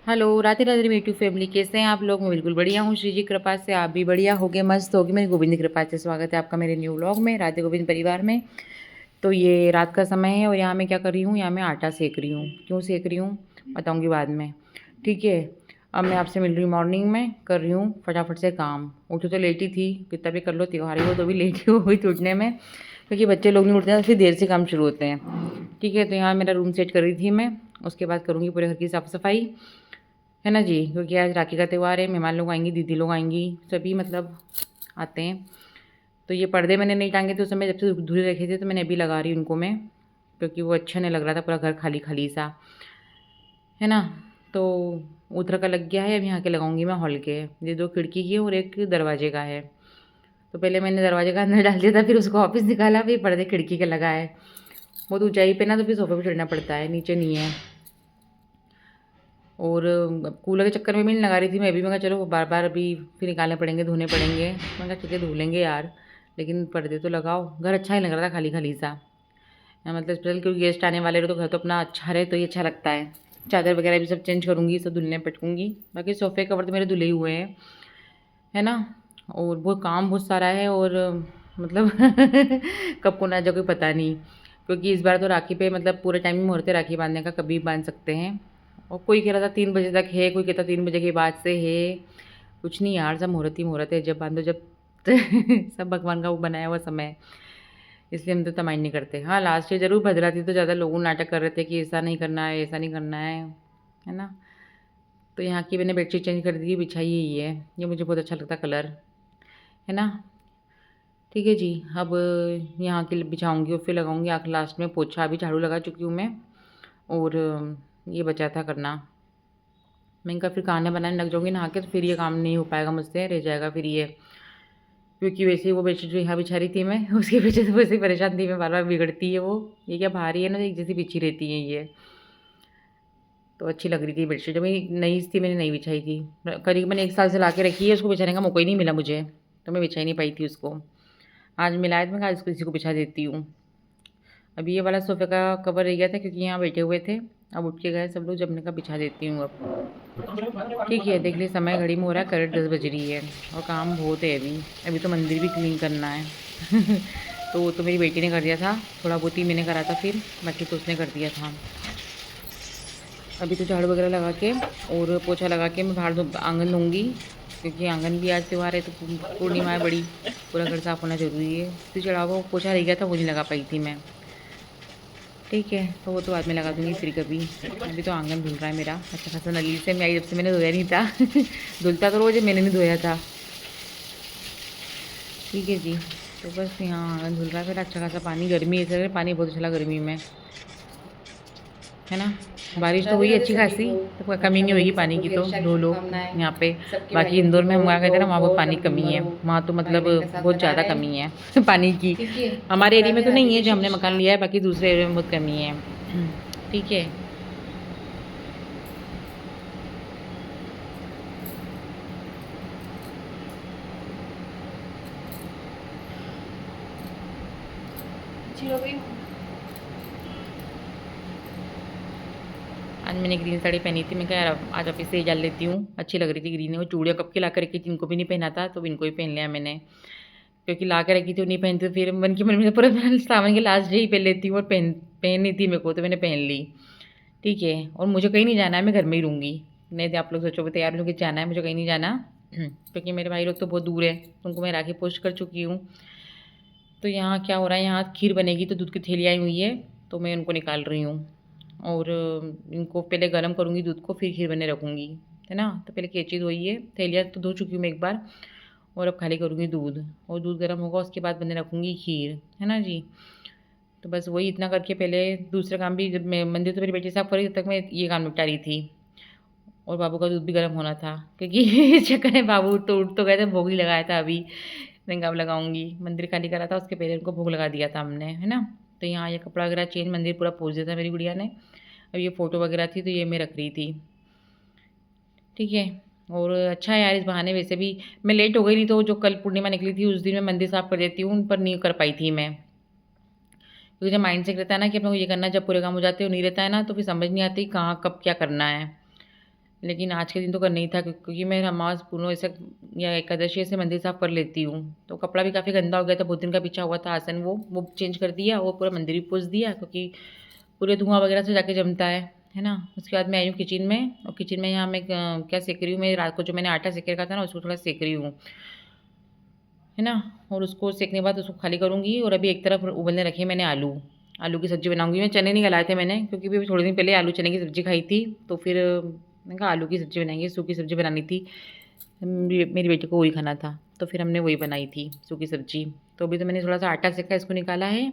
Hello, Radhe Radhe मेरी YouTube family, कैसे हैं आप लोग। मैं बिल्कुल बढ़िया हूँ, श्री जी कृपा से आप भी बढ़िया होगे, मस्त होगे मेरी गोविंद की कृपा से। स्वागत है आपका मेरे न्यू व्लॉग में, राधे गोविंद परिवार में। तो ये रात का समय है और यहाँ मैं क्या कर रही हूँ, यहाँ मैं आटा सेक रही हूँ। क्यों सेक रही हूँ बताऊँगी बाद में, ठीक है। अब मैं आपसे मिल रही हूँ मॉर्निंग में, कर रही हूँ फटाफट से काम। उठी तो लेट ही थी, कितना भी कर लो त्योहार ही हो तो भी लेट ही हो गई थी उठने में, क्योंकि बच्चे लोग नहीं उठते हैं तो फिर देर से काम शुरू होते हैं, ठीक है। तो यहाँ मेरा रूम सेट कर रही थी मैं, उसके बाद करूँगी पूरे घर की साफ़ सफाई, है ना जी। क्योंकि आज राखी का त्यौहार है, मेहमान लोग आएंगी, दीदी लोग आएंगी, सभी मतलब आते हैं। तो ये पर्दे मैंने नहीं टांगे थे उस समय, जब से धुले रखे थे, तो मैंने अभी लगा रही हूँ उनको मैं, क्योंकि वो अच्छा नहीं लग रहा था, पूरा घर खाली खाली सा, है ना। तो ऊपर का लग गया है, अब यहाँ के लगाऊंगी मैं हॉल के। ये दो खिड़की की और एक दरवाजे का है। तो पहले मैंने दरवाजे का अंदर डाल दिया था, फिर उसको वापस निकाला, फिर पर्दे खिड़की के लगाए। बहुत ऊंचाई पे ना, तो फिर सोफे पर चढ़ना पड़ता है, नीचे नहीं है। और कूलर के चक्कर में भी नहीं लगा रही थी मैं भी, मैं कहा चलो बार बार अभी फिर निकालने पड़ेंगे, धोने पड़ेंगे। मैं कहा ठीक है धो लेंगे यार, लेकिन पर्दे तो लगाओ। घर अच्छा ही लग रहा था, खाली खाली सा। मतलब स्पेशल क्योंकि गेस्ट आने वाले रहे तो घर तो अपना अच्छा रहे तो ये अच्छा लगता है। चादर वगैरह भी सब चेंज करूँगी, सब धुलने पटकूँगी। बाकी सोफ़े कवर तो मेरे धुले ही हुए हैं, है ना। और वो काम बहुत सारा है, और मतलब कब को ना जाए कोई पता नहीं। क्योंकि इस बार तो राखी पे मतलब पूरे टाइम में मुहूर्त है राखी बांधने का, कभी भी बांध सकते हैं। और कोई कह रहा था 3 बजे तक है, कोई कहता 3 बजे के बाद से है। कुछ नहीं यार, सब मुहूर्त ही मुहूर्त है, जब बांधो जब सब भगवान का वो बनाया हुआ समय है, इसलिए हम तो तमाइन नहीं करते। हाँ, लास्ट ईयर ज़रूर भद्रा थी तो ज़्यादा लोग नाटक कर रहे थे कि ऐसा नहीं करना है, ऐसा नहीं करना है ना। तो यहाँ की मैंने बेडशीट चेंज कर दी, बिछाई ही है। ये मुझे बहुत अच्छा लगता कलर, है ना। ठीक है जी। अब यहाँ की बिछाऊँगी और फिर लगाऊँगी आखिर लास्ट में पोछा। अभी झाड़ू लगा चुकी हूँ मैं, और ये बचा था करना। मैं इनका फिर खाना बनाने लग जाऊँगी नहा के, तो फिर ये काम नहीं हो पाएगा मुझसे, रह जाएगा फिर ये। क्योंकि वैसे ही वो बेडशीट जो यहाँ बिछा रही थी मैं उसके पीछे से वैसे ही परेशान थी मैं, बार बार बिगड़ती है वो। ये क्या भारी है ना, एक जैसी बिछी रहती है ये। तो अच्छी लग रही थी बेडशीट, जब नई थी मैंने नहीं बिछाई थी। करीबन 1 साल से ला के रखी है, उसको बिछाने का मौका ही नहीं मिला मुझे, तो मैं बिछा ही नहीं पाई थी उसको। आज मिला है तो मैं कहा इसको किसी को बिछा देती हूँ। अभी ये वाला सोफ़े का कवर रह गया था, क्योंकि यहाँ बैठे हुए थे। अब उठ के गए सब लोग, जब मैंने कहा बिछा देती हूँ अब। ठीक है, देख ली समय घड़ी में हो रहा है, करेक्ट 10 बज रही है, और काम बहुत है अभी। अभी तो मंदिर भी क्लीन करना है तो वो तो मेरी बेटी ने कर दिया था, थोड़ा बहुत ही मैंने करा था, फिर बाकी तो उसने कर दिया था। अभी तो झाड़ू वगैरह लगा के और पोछा लगा के मैं बाहर आंगन दूँगी, क्योंकि आंगन भी आज त्यौहार है, तो पूर्णिमा है बड़ी, पूरा घर साफ़ होना ज़रूरी है। फिर चढ़ावा हुआ पोछा रह गया था, वो नहीं लगा पाई थी मैं, ठीक है। तो वो तो बाद में लगा दूँगी फिर कभी। अभी तो आंगन धुल रहा है मेरा अच्छा खासा, नली से मैं आई जब से मैंने धोया नहीं था धुलता तो रोज़ है, मैंने नहीं धोया था, ठीक है जी। तो बस यहाँ आंगन धुल रहा है मेरा, अच्छा खासा पानी, गर्मी है सर, पानी बहुत चला गर्मी में, है ना। बारिश तो हुई अच्छी खासी, तो कोई कमी नहीं होगी पानी की, तो धो लो यहाँ पे। बाकी इंदौर में हम वहाँ गए थे ना, वहाँ बहुत पानी कमी है, वहाँ तो मतलब बहुत ज़्यादा कमी है पानी की। हमारे एरिया में तो नहीं है जो हमने मकान लिया है, बाकी दूसरे एरिया में बहुत कमी है, ठीक है। आज मैंने ग्रीन साड़ी पहनी थी, मैं कहा यार आज ऑफिस से ही डाल लेती हूँ, अच्छी लग रही थी ग्रीन है। वो चूड़ियाँ कब की ला कर रखी थी, इनको भी नहीं पहना था, तो इनको भी पहन लिया मैंने, क्योंकि ला के रखी थी वो नहीं पहनती, तो फिर मन की मन में पूरा सावन के लास्ट डे ही पहन लेती हूँ, और पहननी थी मेरे को, तो मैंने पहन ली, ठीक है। और मुझे कहीं नहीं जाना है, मैं घर में ही रहूँगी। नहीं तो आप लोग सोचोगे तैयार होके जाना है, मुझे कहीं नहीं जाना क्योंकि मेरे भाई लोग तो बहुत दूर है, तो उनको मैं राखी पोस्ट कर चुकी हूँ। तो यहाँ क्या हो रहा है, यहाँ खीर बनेगी, तो दूध की थैली आई हुई है, तो मैं उनको निकाल रही हूँ। और इनको पहले गर्म करूँगी दूध को, फिर खीर बने रखूँगी, है ना। तो पहले कैंची धोई है, थैलियाँ तो धो चुकी हूँ मैं एक बार, और अब खाली करूँगी दूध, और दूध गर्म होगा उसके बाद बने रखूँगी खीर, है ना जी। तो बस वही इतना करके पहले दूसरा काम भी, जब मैं मंदिर तो मेरी बेटी साफ करी, तब तक मैं ये काम निपटा रही थी। और बाबू का दूध भी गर्म होना था, क्योंकि इस चक्कर में बाबू उठ तो गए थे, भोग ही लगाया था अभी, मैं कब लगाऊंगी। मंदिर खाली करा था, उसके पहले उनको भोग लगा दिया था हमने, है ना। तो यहाँ ये कपड़ा वगैरह चेंज, मंदिर पूरा पोंछ दिया था मेरी गुड़िया ने। अब ये फ़ोटो वगैरह थी, तो ये मैं रख रही थी, ठीक है। और अच्छा है यार, इस बहाने वैसे भी मैं लेट हो गई, नहीं तो जो कल पूर्णिमा निकली थी उस दिन मैं मंदिर साफ़ कर देती हूँ, पर नहीं कर पाई थी मैं। क्योंकि जब माइंड सेट रहता है ना कि अपने को ये करना है, जब पूरे काम हो जाते हैं, नहीं रहता है ना, तो फिर समझ नहीं आती कहाँ कब क्या करना है। लेकिन आज के दिन तो करना ही था क्योंकि मैं नमाज़ पूर्ण ऐसा या एकादशी से मंदिर साफ़ कर लेती हूँ। तो कपड़ा भी काफ़ी गंदा हो गया था, बहुत दिन का बिछा हुआ था आसन, वो चेंज कर दिया और पूरा मंदिर भी पोंछ दिया क्योंकि पूरे धुआँ वगैरह से जाके जमता है ना? उसके बाद मैं आई हूँ किचन में और किचन में यहाँ मैं क्या सेक रही हूँ, मैं रात को जो मैंने आटा सेक के रखा था ना उसको थोड़ा सेक रही हूँ, है ना? और उसको सेकने के बाद उसको खाली करूँगी और अभी एक तरफ उबलने रखे हैं मैंने आलू। आलू की सब्ज़ी बनाऊँगी मैं, चने नहीं गलाए थे मैंने क्योंकि अभी थोड़े दिन पहले आलू चने की सब्ज़ी खाई थी, तो फिर मैंने कहा आलू की सब्ज़ी बनाएँगे, सूखी सब्ज़ी बनानी थी। मेरी बेटी को वही खाना था, तो फिर हमने वही बनाई थी सूखी सब्ज़ी। तो अभी तो मैंने थोड़ा-सा आटा सेका इसको निकाला है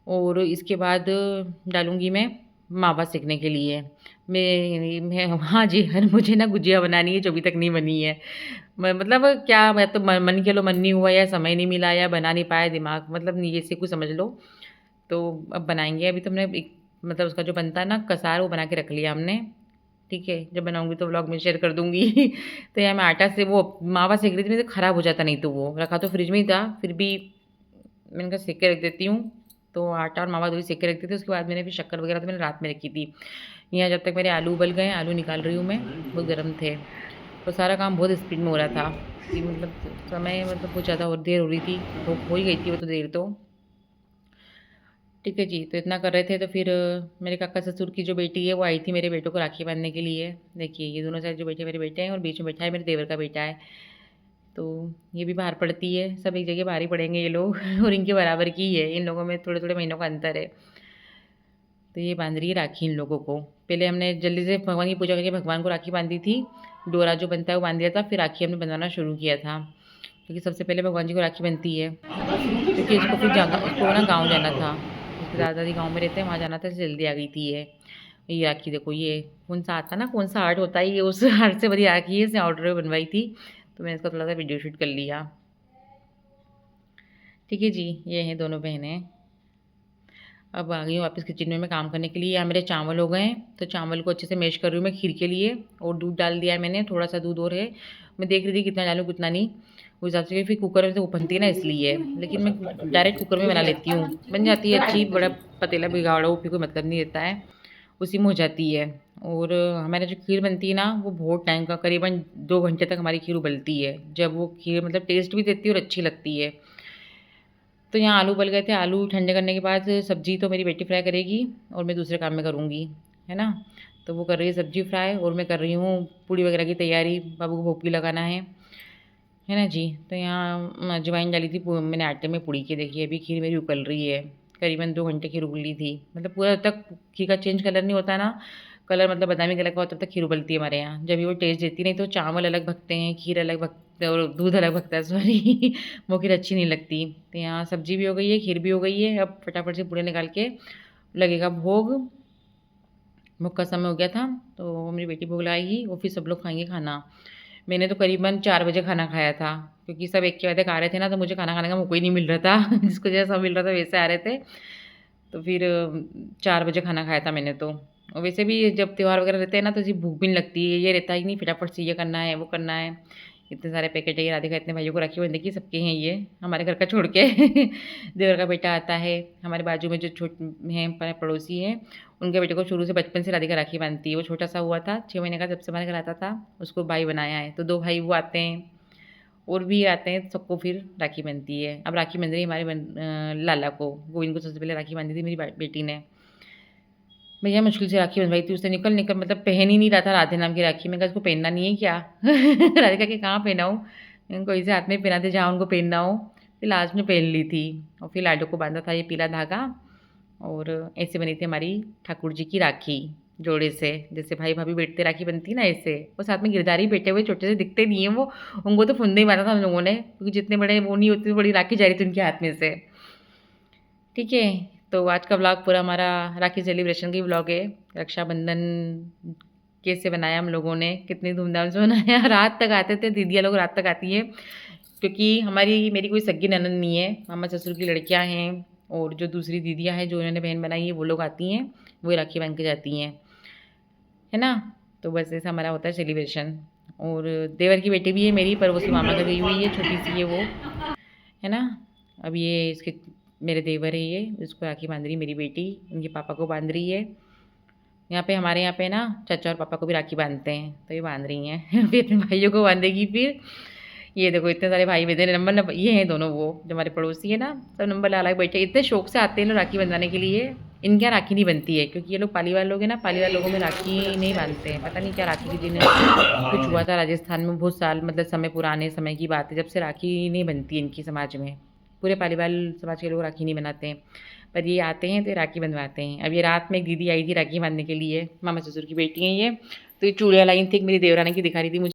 और इसके बाद डालूँगी मैं मावा सेकने के लिए। मैं हाँ जी, मुझे ना गुजिया बनानी है जो अभी तक नहीं बनी है। मैं मतलब क्या मैं तो मन कह लो मन नहीं हुआ या समय नहीं मिला या बना नहीं पाया दिमाग मतलब नहीं ऐसे कुछ समझ लो। तो अब बनाएँगे अभी तो हमने एक मतलब उसका जो बनता है ना कसार वो बना के रख लिया हमने, ठीक है? जब बनाऊँगी तो व्लॉग में शेयर कर दूँगी। तो यहाँ मैं आटा से वो मावा सेक रही थी नहीं तो ख़राब हो जाता नहीं तो वो, रखा तो फ्रिज में ही था, फिर भी मैंने कहा सेक के रख देती हूँ। तो आटा और मावा दोनों सेक के रख दी थी, उसके बाद मैंने फिर शक्कर वगैरह तो मैंने रात में रखी थी। यहाँ जब तक मेरे आलू उबल गए, आलू निकाल रही हूँ मैं, बहुत गर्म थे। तो सारा काम बहुत स्पीड में हो रहा था कि मतलब समय मतलब बहुत ज़्यादा और देर हो रही थी, हो ही गई थी वो तो देर तो। ठीक है जी, तो इतना कर रहे थे तो फिर मेरे काका ससुर की जो बेटी है वो आई थी मेरे बेटों को राखी बाँधने के लिए। देखिए ये दोनों साइड जो बेटे मेरे बेटे हैं और बीच में बैठा है मेरे देवर का बेटा है। तो ये भी बाहर पढ़ती है, सब एक जगह बाहर ही पढ़ेंगे ये लोग और इनके बराबर की ही है, इन लोगों में थोड़े-थोड़े महीनों का अंतर है। तो ये बाँध रही है राखी इन लोगों को। पहले हमने जल्दी से भगवान की पूजा करके भगवान को राखी बाँधी थी। डोरा जो बनता है वो बाँध दिया था, फिर राखी हमने बँधवाना शुरू किया था। क्योंकि सबसे पहले भगवान जी को राखी बनती है। क्योंकि इसको फिर इसको ना गाँव जाना था। उसके दादा-दादी गाँव में रहते हैं, वहाँ जाना था इसलिए जल्दी आ गई थी ये। ये राखी देखो ये कौन-सा आता है ना, कौन-सा आर्ट होता है, ये उस आर्ट से बनी राखी है, इसने ऑर्डर में बनवाई थी। तो मैंने इसका थोड़ा-सा वीडियो शूट कर लिया। ठीक है जी, ये हैं दोनों बहनें। अब आ गई हूँ वापस किचन में मैं काम करने के लिए। यहाँ मेरे चावल हो गए हैं, तो चावल को अच्छे से मैश कर रही हूँ मैं खीर के लिए और दूध डाल दिया है मैंने, थोड़ा-सा दूध और है। मैं देख रही थी कितना डालूँ कितना नहीं, उस हिसाब से फिर कुकर में तो वो बनती है ना इसलिए। लेकिन मैं डायरेक्ट कुकर में बना लेती हूँ, बन जाती है अच्छी, बड़ा पतीला बिगाड़ो फिर कोई मतलब नहीं रहता है, उसी में हो जाती है। और हमारे जो खीर बनती है ना, वो बहुत टाइम का करीबन 2 घंटे तक हमारी खीर उबलती है। जब वो खीर मतलब टेस्ट भी देती है और अच्छी लगती है। तो यहाँ आलू उबल गए थे, आलू ठंडे करने के बाद सब्ज़ी तो मेरी बेटी फ्राई करेगी और मैं दूसरे काम में करूँगी, है ना? तो वो कर रही है सब्ज़ी फ्राई और मैं कर रही हूँ पूड़ी वगैरह की तैयारी, बाबू को भोग भी लगाना है ना जी? तो यहाँ अजवाइन डाली थी मैंने आटे में पूड़ी की, देखिए अभी खीर मेरी उबल रही है, करीबन 2 घंटे खीर उबली थी। मतलब पूरा जब तक खीर का चेंज कलर नहीं होता ना, कलर मतलब बादामी कलर का होता है तब तक खीर उबलती है हमारे यहाँ, जब भी वो टेस्ट देती नहीं तो चावल अलग भगते हैं, खीर अलग भगते और दूध अलग भगता है सॉरी वो खीर अच्छी नहीं लगती। तो यहाँ सब्ज़ी भी हो गई है, खीर भी हो गई है, अब फटाफट से पूड़े निकाल के लगेगा भोग। भोग का समय हो गया था, तो मेरी बेटी भोग लगाएगी और फिर सब लोग खाएँगे खाना। मैंने तो करीबन 4 बजे खाना खाया था, क्योंकि सब एक के बाद एक आ रहे थे ना, तो मुझे खाना खाने का मौका ही नहीं मिल रहा था जिसको जैसा मिल रहा था वैसे आ रहे थे। तो फिर 4 बजे खाना खाया था मैंने तो। और वैसे भी जब त्योहार वगैरह रहते हैं ना, तो ऐसी भूख भी नहीं लगती है, ये रहता ही नहीं फटाफट से ये करना है, वो करना है। इतने सारे पैकेट है, ये राधिका इतने भाइयों को राखी बंधे की सबके हैं ये, हमारे घर का छोड़ के देवर का बेटा आता है, हमारे बाजू में जो हैं पड़ोसी हैं, उनके बेटे को शुरू से बचपन से राधिका राखी बांधती है। वो छोटा-सा हुआ था, 6 महीने का जब से हमारे घर आता था, उसको भाई बनाया है। तो 2 भाई वो आते हैं और भी आते हैं, सबको फिर राखी बनती है। अब राखी बंध रही है हमारे लाला को, गोविंद को सबसे पहले राखी बांधी थी मेरी बेटी ने। भैया मुश्किल से राखी बंधवाई थी उसने, निकल मतलब पहन ही नहीं रहा था राधे नाम की राखी। मैंने कहा इसको पहनना नहीं है क्या? राधिका के कहाँ पहनाऊँ? इनको ऐसे हाथ में पहना दे जहाँ उनको पहनना हो। फिर लास्ट में पहन ली थी और फिर लाडो को बांधा था ये पीला धागा और ऐसे बनी थी हमारी ठाकुर जी की राखी जोड़े से। जैसे भाई भाभी बैठते राखी बनती है ना ऐसे, वो साथ में गिरधारी बैठे हुए छोटे से दिखते नहीं है वो, उनको तो फुंदे ही बांधा था हम लोगों ने, क्योंकि जितने बड़े वो नहीं होती बड़ी राखी जा रही थी उनके हाथ में से। ठीक है, तो आज का व्लॉग पूरा हमारा राखी सेलिब्रेशन की व्लॉग है। रक्षाबंधन कैसे बनाया हम लोगों ने, कितनी धूमधाम से बनाया रात तक आते थे, दीदियाँ लोग रात तक आती हैं, क्योंकि मेरी कोई सगी ननद नहीं है, मामा ससुर की लड़कियाँ हैं और जो दूसरी दीदियाँ हैं जो इन्होंने बहन बनाई है वो लोग आती हैं, वो राखी बांध के जाती हैं, है ना? तो बस ऐसा हमारा होता है सेलिब्रेशन। और देवर की बेटी भी है मेरी, पर वो उसकी मामा घर गई हुई है, छोटी सी है वो, है ना? अब ये इसके मेरे देवर है ये, इसको राखी बांध रही है मेरी बेटी, उनके पापा को बांध रही है। यहाँ पे हमारे यहाँ पे ना चाचा और पापा को भी राखी बांधते हैं, तो ये बांध रही हैं फिर अपने भाइयों को बांधेगी फिर। ये देखो इतने सारे भाई बहन नंबर ये हैं दोनों, वो जो हमारे पड़ोसी है ना, सब नंबर लगा के बैठे, इतने शौक से आते हैं लोग राखी बंधवाने के लिए। इनके यहाँ राखी नहीं बनती है क्योंकि ये लोग पालीवाल लोग हैं ना, पालीवाल लोगों में राखी नहीं बांधते हैं। पता नहीं क्या राखी के दिन कुछ हुआ था राजस्थान में, बहुत साल मतलब समय पुराने समय की बात है, जब से राखी नहीं बनती है इनकी समाज में। पूरे पालीवाल समाज के लोग राखी नहीं बनाते हैं, पर ये आते हैं तो ये राखी बंधवाते हैं। अब ये रात में एक दीदी आई थी राखी बांधने के लिए, मामा ससुर की बेटी हैं ये, तो ये चूड़ियाँ लाई थी, एक मेरी देवरानी की दिखा रही थी मुझे।